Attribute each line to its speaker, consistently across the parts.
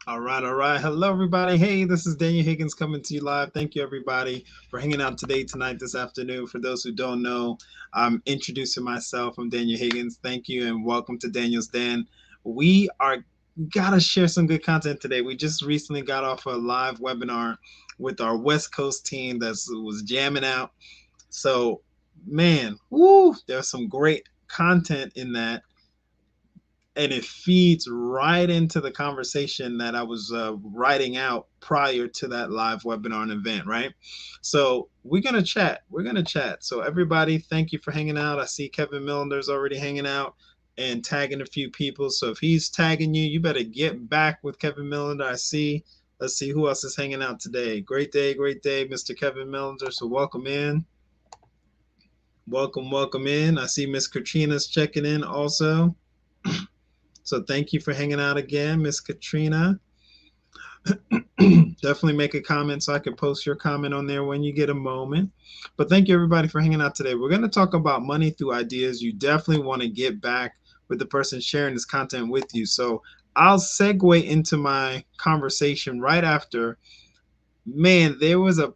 Speaker 1: All right, all right. Hello, everybody. Hey, this is Daniel Higgins coming to you live. Thank you, everybody, for hanging out today, tonight, this afternoon. For those who don't know, I'm introducing myself. I'm Daniel Higgins. Thank you, and welcome to Daniel's Den. We are gotta share some good content today. We just recently got off a live webinar with our West Coast team that was jamming out. So, man, woo, there's some great content in that, and it feeds right into the conversation that I was writing out prior to that live webinar and event, right? So we're gonna chat. We're gonna chat. So everybody, thank you for hanging out. I see Kevin Milner's already hanging out and tagging a few people. So if he's tagging you, you better get back with Kevin Milner. I see. Let's see who else is hanging out today. Great day, Mr. Kevin Milner. So welcome in. Welcome in. I see Miss Katrina's checking in also. So thank you for hanging out again, Miss Katrina. Definitely make a comment so I can post your comment on there when you get a moment. But thank you everybody for hanging out today. We're going to talk about money through ideas. You definitely want to get back with the person sharing this content with you. So I'll segue into my conversation right after. Man, there was a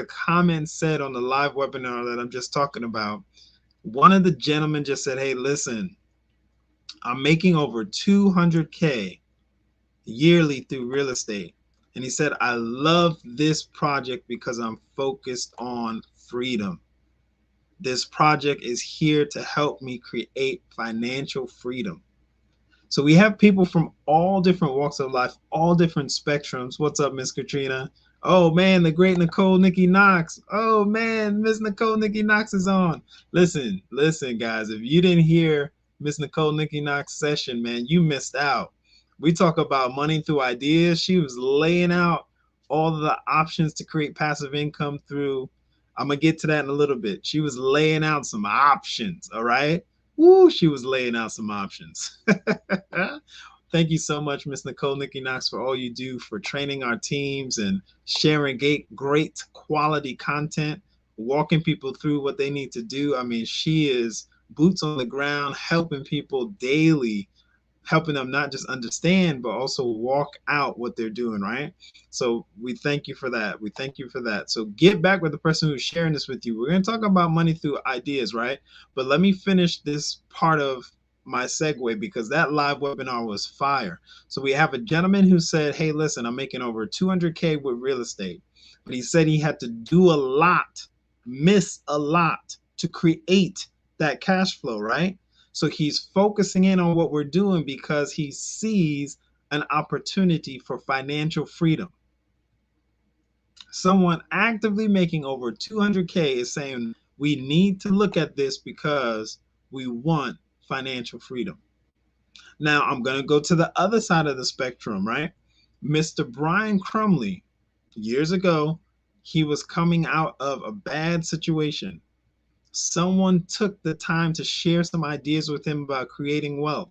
Speaker 1: comment said on the live webinar that I'm just talking about. One of the gentlemen just said, "Hey, listen, I'm making over 200K yearly through real estate." And he said, "I love this project because I'm focused on freedom. This project is here to help me create financial freedom." So we have people from all different walks of life, all different spectrums. What's up, Miss Katrina? Oh man, the great Nicole Nikki Knox. Oh man, Miss Nicole Nikki Knox is on. Listen, guys. If you didn't hear Miss Nicole Nikki Knox session, man, you missed out. We talk about money through ideas. She was laying out all of the options to create passive income through. I'm gonna get to that in a little bit. She was laying out some options. All right. Woo, she was laying out some options. Thank you so much, Miss Nicole Nikki Knox, for all you do for training our teams and sharing great quality content, walking people through what they need to do. I mean, she is boots on the ground, helping people daily, helping them not just understand, but also walk out what they're doing, right? So we thank you for that. We thank you for that. So get back with the person who's sharing this with you. We're going to talk about money through ideas, right? But let me finish this part of my segue because that live webinar was fire. So we have a gentleman who said, "Hey, listen, I'm making over 200K with real estate." But he said he had to do a lot, miss a lot to create that cash flow, right? So he's focusing in on what we're doing because he sees an opportunity for financial freedom. Someone actively making over 200K is saying we need to look at this because we want financial freedom. Now I'm going to go to the other side of the spectrum, right? Mr. Brian Crumley, years ago, he was coming out of a bad situation. Someone took the time to share some ideas with him about creating wealth,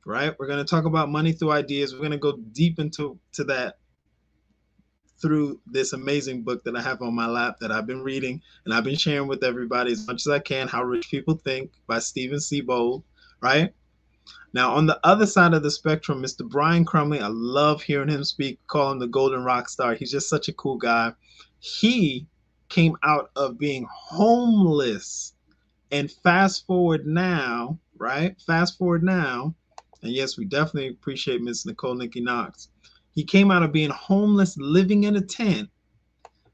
Speaker 1: right? We're going to talk about money through ideas. We're going to go deep into that through this amazing book that I have on my lap that I've been reading and I've been sharing with everybody as much as I can, How Rich People Think by Stephen Siebold, right? Now, on the other side of the spectrum, Mr. Brian Crumley, I love hearing him speak, call him the Golden Rock Star. He's just such a cool guy. He came out of being homeless, and fast forward now, right? Fast forward now, and yes, we definitely appreciate Miss Nicole Nikki Knox. He came out of being homeless, living in a tent,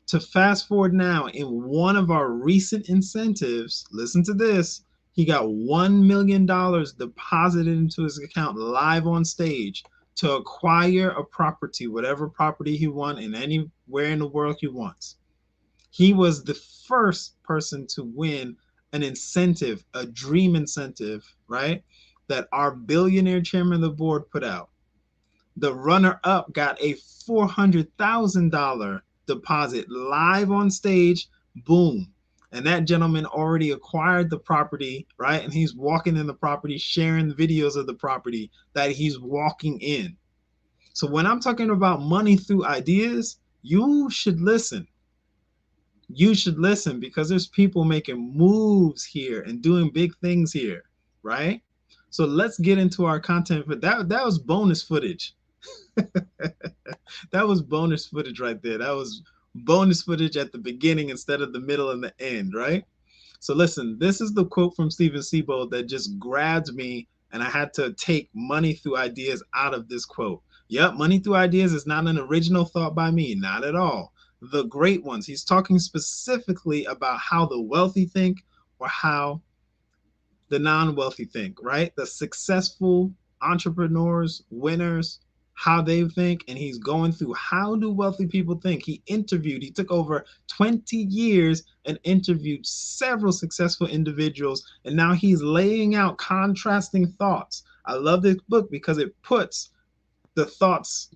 Speaker 1: to fast forward now in one of our recent incentives. Listen to this. He got $1 million deposited into his account live on stage to acquire a property, whatever property he wants, in anywhere in the world he wants. He was the first person to win an incentive, a dream incentive, right? That our billionaire chairman of the board put out. The runner up got a $400,000 deposit live on stage. Boom. And that gentleman already acquired the property, right? And he's walking in the property, sharing videos of the property that he's walking in. So when I'm talking about money through ideas, you should listen. You should listen because there's people making moves here and doing big things here, right? So let's get into our content. But that was bonus footage. That was bonus footage right there. That was bonus footage at the beginning instead of the middle and the end, right? So listen, this is the quote from Stephen Siebold that just grabbed me, and I had to take money through ideas out of this quote. Yep, money through ideas is not an original thought by me, not at all. The great ones. He's talking specifically about how the wealthy think or how the non-wealthy think, right? The successful entrepreneurs, winners, how they think, and he's going through how do wealthy people think. He took over 20 years and interviewed several successful individuals, and now he's laying out contrasting thoughts. I love this book because it puts the thoughts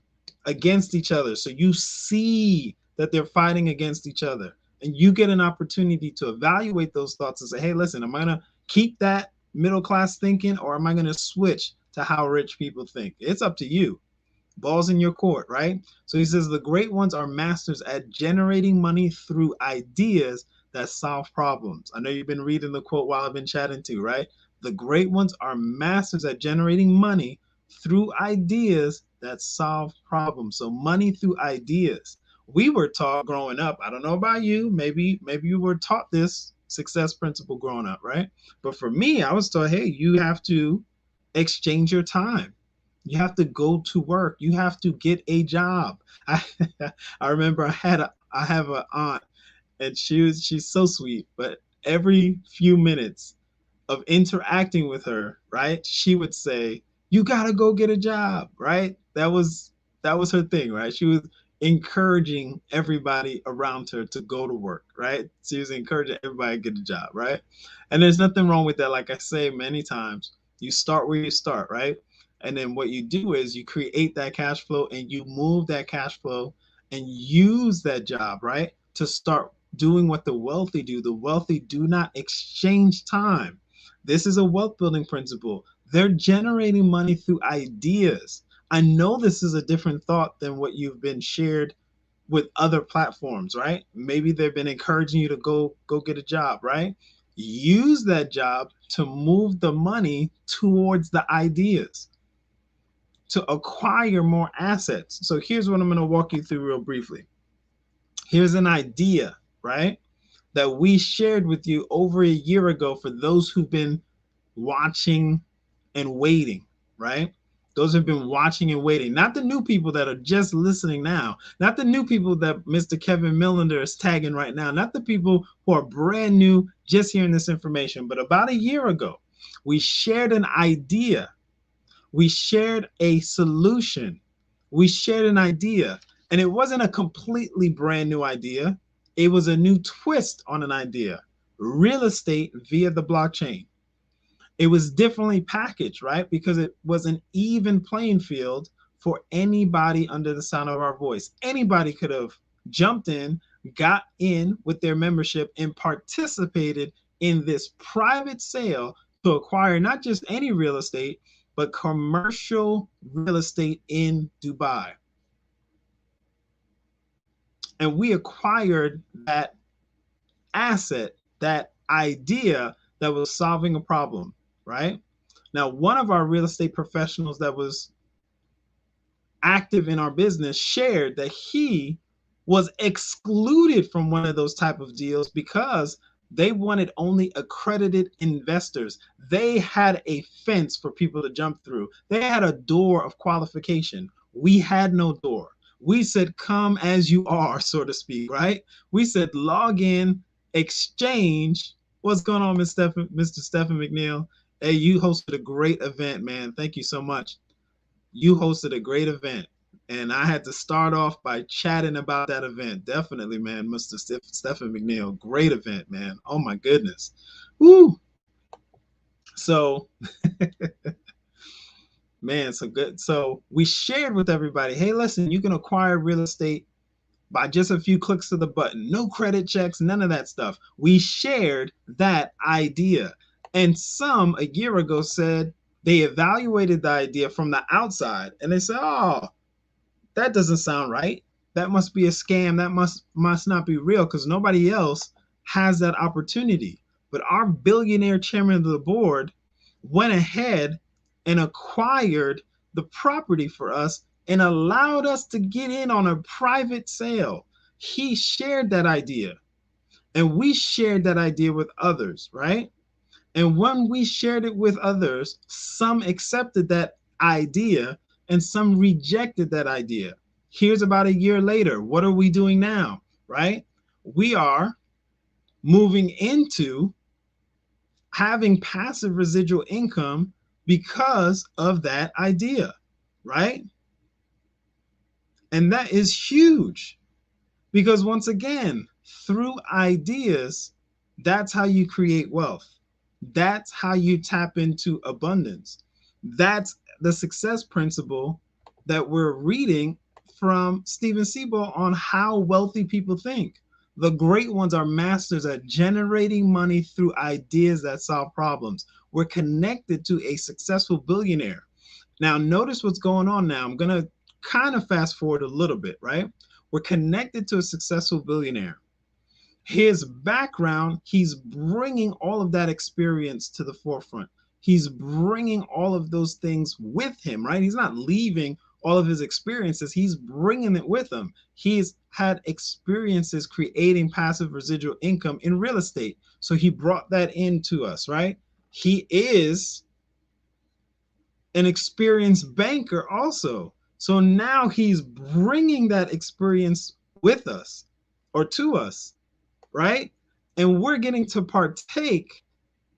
Speaker 1: against each other. So you see that they're fighting against each other. And you get an opportunity to evaluate those thoughts and say, hey, listen, am I going to keep that middle class thinking, or am I going to switch to how rich people think? It's up to you. Ball's in your court, right? So he says the great ones are masters at generating money through ideas that solve problems. I know you've been reading the quote while I've been chatting too, right? The great ones are masters at generating money through ideas that solve problems. So money through ideas. We were taught growing up, I don't know about you, maybe you were taught this success principle growing up, right? But for me, I was taught, hey, you have to exchange your time. You have to go to work. You have to get a job. I I remember I have an aunt, and she's so sweet, but every few minutes of interacting with her, right, she would say, "You gotta go get a job," right? That was her thing, right? She was encouraging everybody around her to go to work, right? She was encouraging everybody to get a job, right? And there's nothing wrong with that. Like I say many times, you start where you start, right? And then what you do is you create that cash flow and you move that cash flow and use that job, right, to start doing what the wealthy do. The wealthy do not exchange time. This is a wealth building principle. They're generating money through ideas. I know this is a different thought than what you've been shared with other platforms, right? Maybe they've been encouraging you to go get a job, right? Use that job to move the money towards the ideas, to acquire more assets. So here's what I'm going to walk you through real briefly. Here's an idea, right, that we shared with you over a year ago for those who've been watching and waiting, right? Those have been watching and waiting, not the new people that are just listening now, not the new people that Mr. Kevin Millender is tagging right now, not the people who are brand new just hearing this information. But about a year ago, we shared an idea. We shared a solution. We shared an idea. And it wasn't a completely brand new idea. It was a new twist on an idea. Real estate via the blockchain. It was differently packaged, right? Because it was an even playing field for anybody under the sound of our voice. Anybody could have jumped in, got in with their membership, and participated in this private sale to acquire not just any real estate, but commercial real estate in Dubai. And we acquired that asset, that idea that was solving a problem, right? Now, one of our real estate professionals that was active in our business shared that he was excluded from one of those type of deals because they wanted only accredited investors. They had a fence for people to jump through. They had a door of qualification. We had no door. We said, come as you are, so to speak, right? We said, log in, exchange. What's going on, Mr. Stephen McNeil? Hey, you hosted a great event, man. Thank you so much. You hosted a great event. And I had to start off by chatting about that event. Definitely, man, Mr. Stephen McNeil. Great event, man. Oh, my goodness. Woo. So, man, so good. So we shared with everybody, hey, listen, you can acquire real estate by just a few clicks of the button. No credit checks, none of that stuff. We shared that idea. And some a year ago said they evaluated the idea from the outside and they said, oh, that doesn't sound right. That must be a scam. That must not be real because nobody else has that opportunity. But our billionaire chairman of the board went ahead and acquired the property for us and allowed us to get in on a private sale. He shared that idea, and we shared that idea with others, right? And when we shared it with others, some accepted that idea and some rejected that idea. Here's about a year later. What are we doing now, right? We are moving into having passive residual income because of that idea, right? And that is huge because, once again, through ideas, that's how you create wealth. That's how you tap into abundance. That's the success principle that we're reading from Stephen Siebold on how wealthy people think. The great ones are masters at generating money through ideas that solve problems. We're connected to a successful billionaire. Now, notice what's going on now. I'm going to kind of fast forward a little bit, right? We're connected to a successful billionaire. His background, he's bringing all of that experience to the forefront. He's bringing all of those things with him, right? He's not leaving all of his experiences, he's bringing it with him. He's had experiences creating passive residual income in real estate. So he brought that into us, right? He is an experienced banker also. So now he's bringing that experience with us or to us, right? And we're getting to partake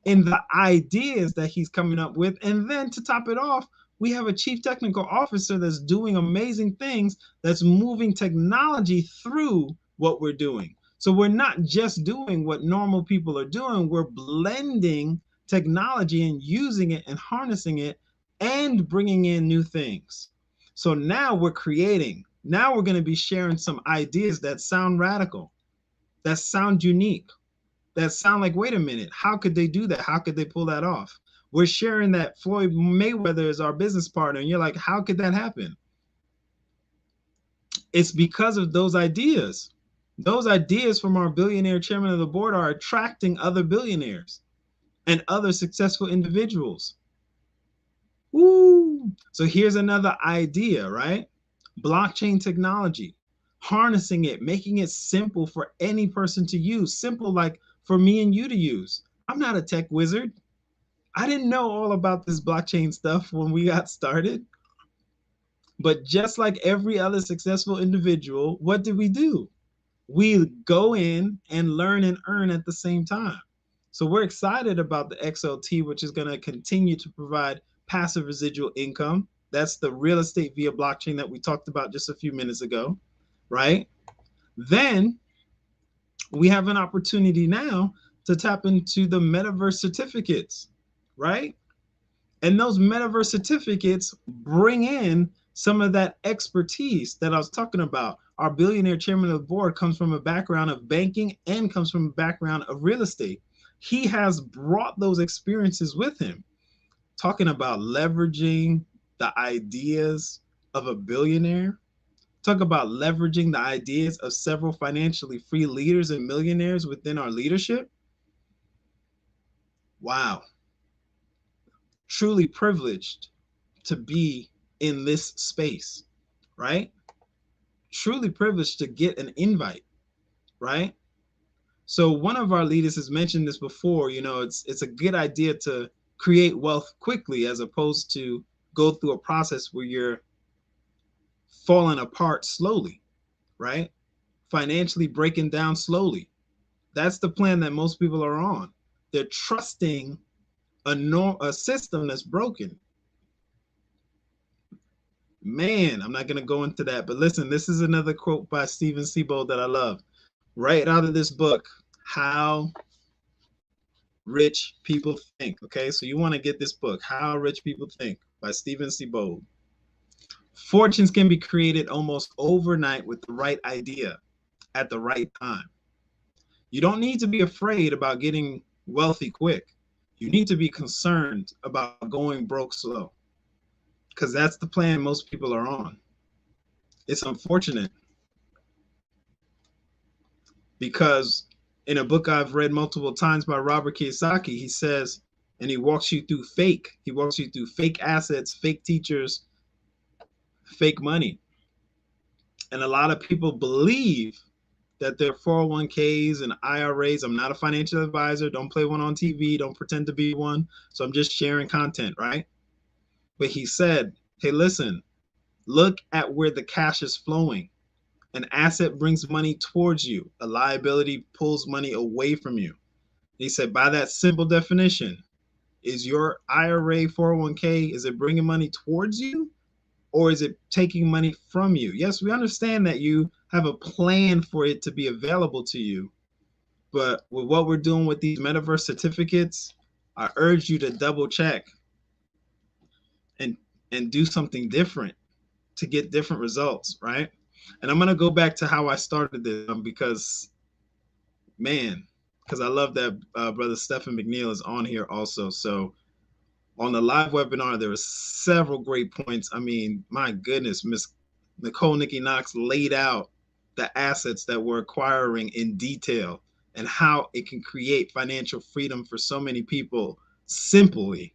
Speaker 1: in the ideas that he's coming up with. And then to top it off, we have a chief technical officer that's doing amazing things, that's moving technology through what we're doing. So we're not just doing what normal people are doing, we're blending technology and using it and harnessing it and bringing in new things. So now we're creating, now we're going to be sharing some ideas that sound radical, that sound unique, that sound like, wait a minute, how could they do that? How could they pull that off? We're sharing that Floyd Mayweather is our business partner. And you're like, how could that happen? It's because of those ideas. Those ideas from our billionaire chairman of the board are attracting other billionaires and other successful individuals. Woo! So here's another idea, right? Blockchain technology, harnessing it, making it simple for any person to use, simple like for me and you to use. I'm not a tech wizard. I didn't know all about this blockchain stuff when we got started. But just like every other successful individual, what did we do? We go in and learn and earn at the same time. So we're excited about the XLT, which is going to continue to provide passive residual income. That's the real estate via blockchain that we talked about just a few minutes ago, right? Then we have an opportunity now to tap into the metaverse certificates, right? And those metaverse certificates bring in some of that expertise that I was talking about. Our billionaire chairman of the board comes from a background of banking and comes from a background of real estate. He has brought those experiences with him, talking about leveraging the ideas of a billionaire. Talk about leveraging the ideas of several financially free leaders and millionaires within our leadership. Wow. Truly privileged to be in this space, right? Truly privileged to get an invite, right? So one of our leaders has mentioned this before, it's a good idea to create wealth quickly as opposed to go through a process where you're falling apart slowly, right? Financially breaking down slowly. That's the plan that most people are on. They're trusting a system that's broken. Man, I'm not going to go into that, but listen, this is another quote by Stephen Siebold that I love, right out of this book, How Rich People Think. Okay, so you want to get this book, How Rich People Think by Stephen Siebold. Fortunes can be created almost overnight with the right idea at the right time. You don't need to be afraid about getting wealthy quick. You need to be concerned about going broke slow, because that's the plan most people are on. It's unfortunate because in a book I've read multiple times by Robert Kiyosaki, he says, and he walks you through fake. He walks you through fake assets, fake teachers, fake money. And a lot of people believe that their 401ks and IRAs, I'm not a financial advisor, don't play one on TV, don't pretend to be one. So I'm just sharing content, right? But he said, hey, listen, look at where the cash is flowing. An asset brings money towards you. A liability pulls money away from you. He said, by that simple definition, is your IRA 401k, is it bringing money towards you or is it taking money from you? Yes, we understand that you have a plan for it to be available to you. But with what we're doing with these metaverse certificates, I urge you to double check and do something different to get different results, right? And I'm going to go back to how I started this because, man, because I love that Brother Stephen McNeil is on here also. So on the live webinar, there were several great points. I mean, my goodness, Miss Nicole Nikki Knox laid out the assets that we're acquiring in detail and how it can create financial freedom for so many people simply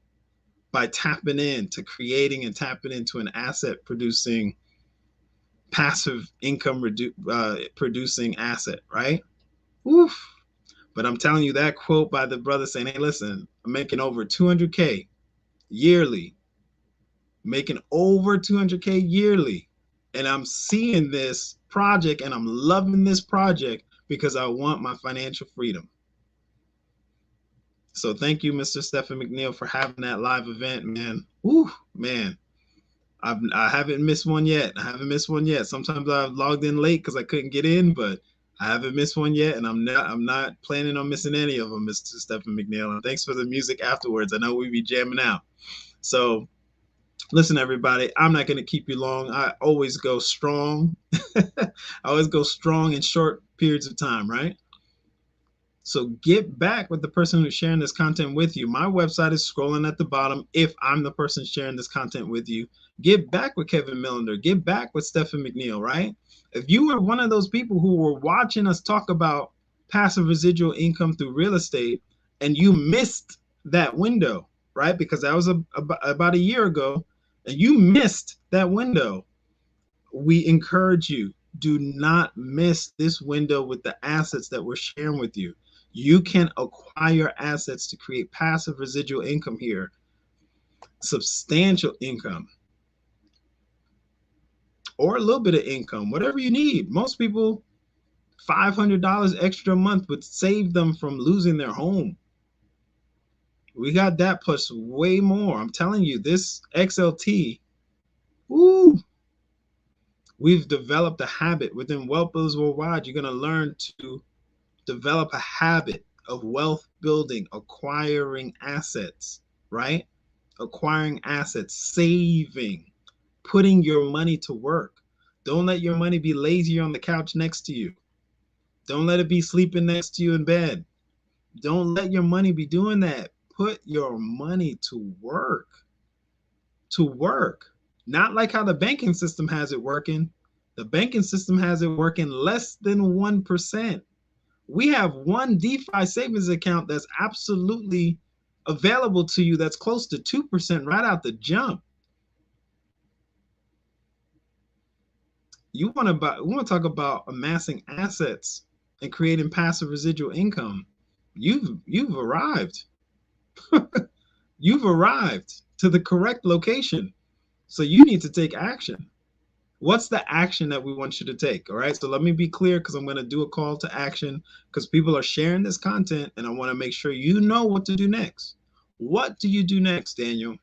Speaker 1: by tapping into creating and tapping into an asset producing passive income producing asset, right? Oof. But I'm telling you that quote by the brother saying, hey, listen, I'm making over 200K yearly, making over 200K yearly. And I'm seeing this project and I'm loving this project because I want my financial freedom. So thank you, Mr. Stephen McNeil, for having that live event, man. Woo, man. I haven't missed one yet. Sometimes I've logged in late because I couldn't get in, but I haven't missed one yet, and I'm not planning on missing any of them, Mr. Stephen McNeil. And thanks for the music afterwards. I know we be jamming out. So listen, everybody, I'm not going to keep you long. I always go strong. I always go strong in short periods of time, right? So get back with the person who's sharing this content with you. My website is scrolling at the bottom if I'm the person sharing this content with you. Get back with Kevin Millender. Get back with Stephen McNeil, right? If you were one of those people who were watching us talk about passive residual income through real estate and you missed that window, right? Because that was about a year ago and you missed that window, we encourage you, do not miss this window with the assets that we're sharing with you. You can acquire assets to create passive residual income here, substantial income, or a little bit of income, whatever you need. Most people, $500 extra a month would save them from losing their home. We got that plus way more. I'm telling you, this XLT, woo, we've developed a habit within Wealth Builders Worldwide. You're going to learn to develop a habit of wealth building, acquiring assets, right? Acquiring assets, saving, putting your money to work. Don't let your money be lazy on the couch next to you. Don't let it be sleeping next to you in bed. Don't let your money be doing that. Put your money to work. To work. Not like how the banking system has it working. The banking system has it working less than 1%. We have one DeFi savings account that's absolutely available to you that's close to 2% right out the jump. We want to talk about amassing assets and creating passive residual income. You've arrived. You've arrived to the correct location. So you need to take action. What's the action that we want you to take? All right. So let me be clear because I'm going to do a call to action because people are sharing this content and I want to make sure you know what to do next. What do you do next, Daniel?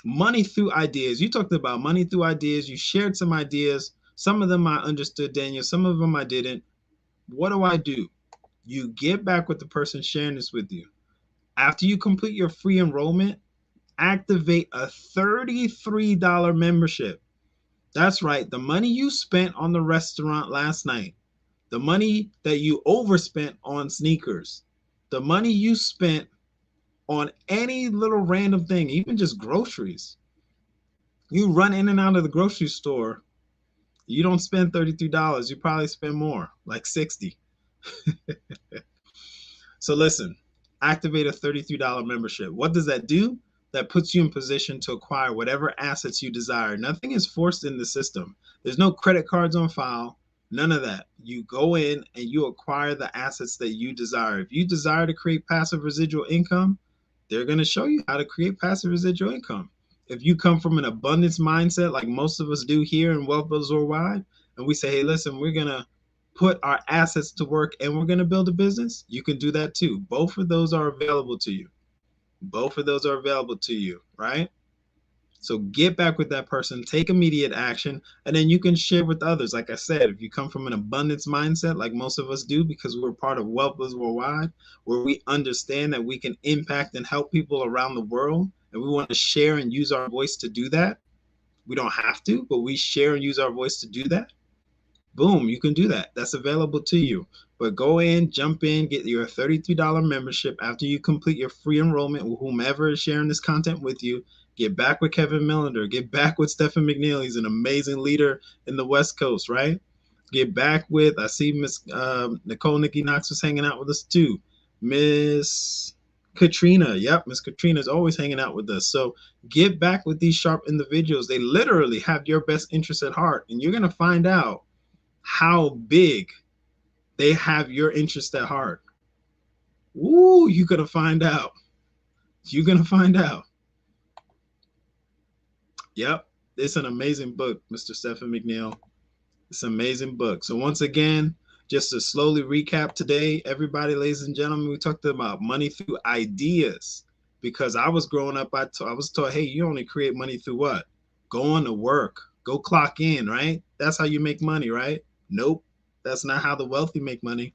Speaker 1: Money through ideas. You talked about money through ideas. You shared some ideas. Some of them I understood, Daniel. Some of them I didn't. What do? You get back with the person sharing this with you. After you complete your free enrollment, activate a $33 membership. That's right. The money you spent on the restaurant last night, the money that you overspent on sneakers, the money you spent on any little random thing, even just groceries. You run in and out of the grocery store, you don't spend $33. You probably spend more, like $60. So listen, activate a $33 membership. What does that do? That puts you in position to acquire whatever assets you desire. Nothing is forced in the system. There's no credit cards on file, none of that. You go in and you acquire the assets that you desire. If you desire to create passive residual income, they're going to show you how to create passive residual income. If you come from an abundance mindset, like most of us do here in Wealth Builders Worldwide, and we say, hey, listen, we're going to put our assets to work and we're going to build a business, you can do that too. Both of those are available to you. Both of those are available to you, right? So get back with that person, take immediate action, and then you can share with others. Like I said, if you come from an abundance mindset, like most of us do, because we're part of Wealth Builders Worldwide, where we understand that we can impact and help people around the world, and we want to share and use our voice to do that. We don't have to, but we share and use our voice to do that. Boom, you can do that. That's available to you. But go in, jump in, get your $33 membership after you complete your free enrollment with whomever is sharing this content with you. Get back with Kevin Millender. Get back with Stephen McNeil. He's an amazing leader in the West Coast, right? Get back with, I see Miss Nicole Nikki Knox was hanging out with us too. Miss Katrina. Yep, Miss Katrina's always hanging out with us. So get back with these sharp individuals. They literally have your best interest at heart. And you're going to find out how big they have your interest at heart. Woo, you're going to find out. You're going to find out. Yep, it's an amazing book, Mr. Stephen McNeil. It's an amazing book. So once again, just to slowly recap today, everybody, ladies and gentlemen, we talked about money through ideas. Because I was growing up, I was taught, hey, you only create money through what? Going to work. Go clock in, right? That's how you make money, right? Nope. That's not how the wealthy make money.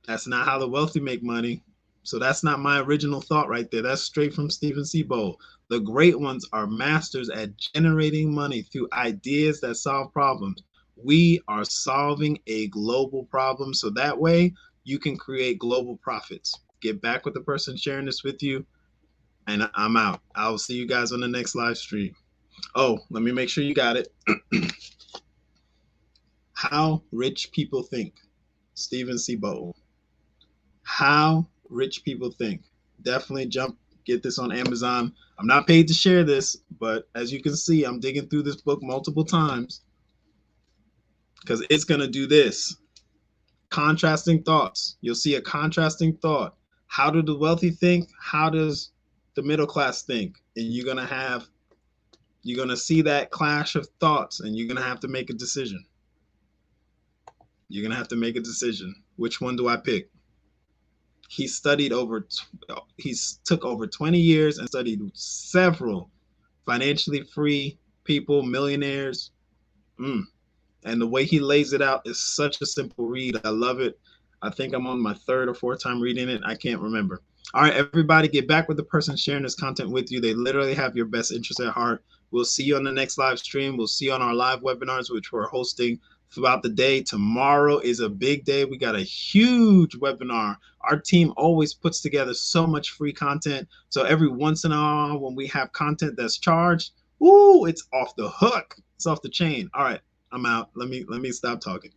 Speaker 1: That's not how the wealthy make money. So that's not my original thought right there. That's straight from Stephen Siebold. The great ones are masters at generating money through ideas that solve problems. We are solving a global problem. So that way you can create global profits. Get back with the person sharing this with you. And I'm out. I'll see you guys on the next live stream. Oh, let me make sure you got it. How Rich People Think. Stephen Siebold. How Rich People Think. Definitely get this on Amazon. I'm not paid to share this, but as you can see, I'm digging through this book multiple times because it's going to do this. Contrasting thoughts. You'll see a contrasting thought. How do the wealthy think? How does the middle class think? And you're going to see that clash of thoughts, and you're going to have to make a decision. You're going to have to make a decision. Which one do I pick? He took over 20 years and studied several financially free people, millionaires. And the way he lays it out is such a simple read. I love it. I think I'm on my third or fourth time reading it. I can't remember. All right, everybody, get back with the person sharing this content with you. They literally have your best interest at heart. We'll see you on the next live stream. We'll see you on our live webinars, which we're hosting throughout the day. Tomorrow is a big day. We got a huge webinar. Our team always puts together so much free content. So every once in a while, when we have content that's charged, it's off the hook. It's off the chain. All right, I'm out. Let me stop talking.